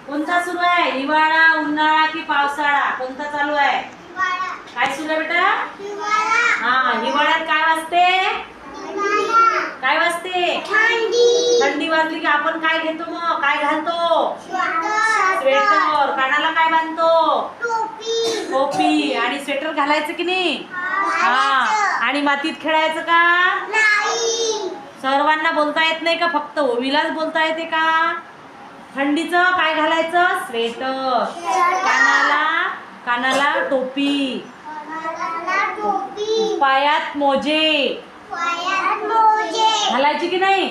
कोणता सुरू आहे? हिवाळा, उन्हाळा की पावसाळा? कोणता चालू आहे? काय सुरू आहे बेटा? हा, हिवाळ्यात काय वाजते? काय वाजते? थंडी वाजली की आपण काय घेतो? मग काय घालतो? स्वेटर. कानाला काय बांधतो? टोपी. आणि स्वेटर घालायचं की नाही? हा. आणि मातीत खेळायचं का? सर्वांना बोलता येत नाही का? फक्त ओवीलाच बोलता येते का? थंडीचं काय घालायचं? स्वेटर. कानाला टोपी. पायात मोजे घालायची की नाही?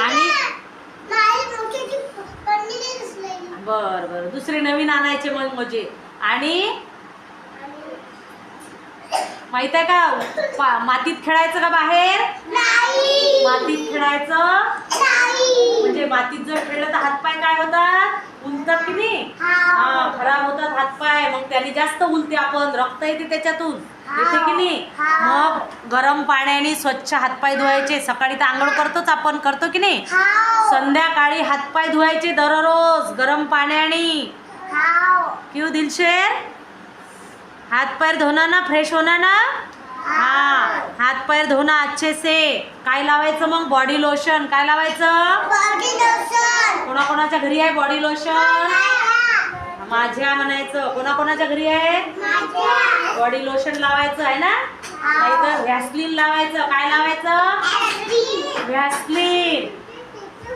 आणि बर दुसरे नवीन आणायचे मग मोजे. आणि माहित आहे का मातीत खेळायचं का बाहेर? मातीत खेळायचं म्हणजे मातीत जर खेळलं तर हातपाय काय होतात? उलतात की नाही? हा, खराब होतात हातपाय. मग त्याने जास्त उलते, आपण रक्त येते त्याच्यातून, येते की नाही? मग गरम पाण्याने स्वच्छ हातपाय धुवायचे. सकाळी तर आंघोळ करतोच आपण, करतो की नाही? संध्याकाळी हातपाय धुवायचे दररोज गरम पाण्याने. क्यों दिलशेर? हाथ पैर धोना ना, फ्रेश होना ना. हाँ, हाथ पैर धोना अच्छे से. काय लावायचं मग? Body lotion. काय लावायचं? कोणाकोणाच्या घरी आहे बॉडी लोशन? माझ्या म्हणायचं. कोणाकोणाच्या घरी आहे बॉडी लोशन? लावायचं आहे ना. नाहीतर व्हॅसलीन लावायचं. काय लावायचं? व्हॅसलीन.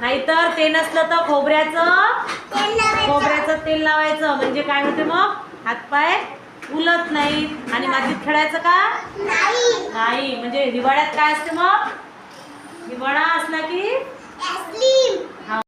नाहीतर ते नसलं तर खोबऱ्याचं तेल लावायचं. म्हणजे काय होते मग? हातपाय उलत नाही. आणि मातीत खेळायचं का? नाही. म्हणजे हिवाळ्यात काय असते मग? हिवाळा असला की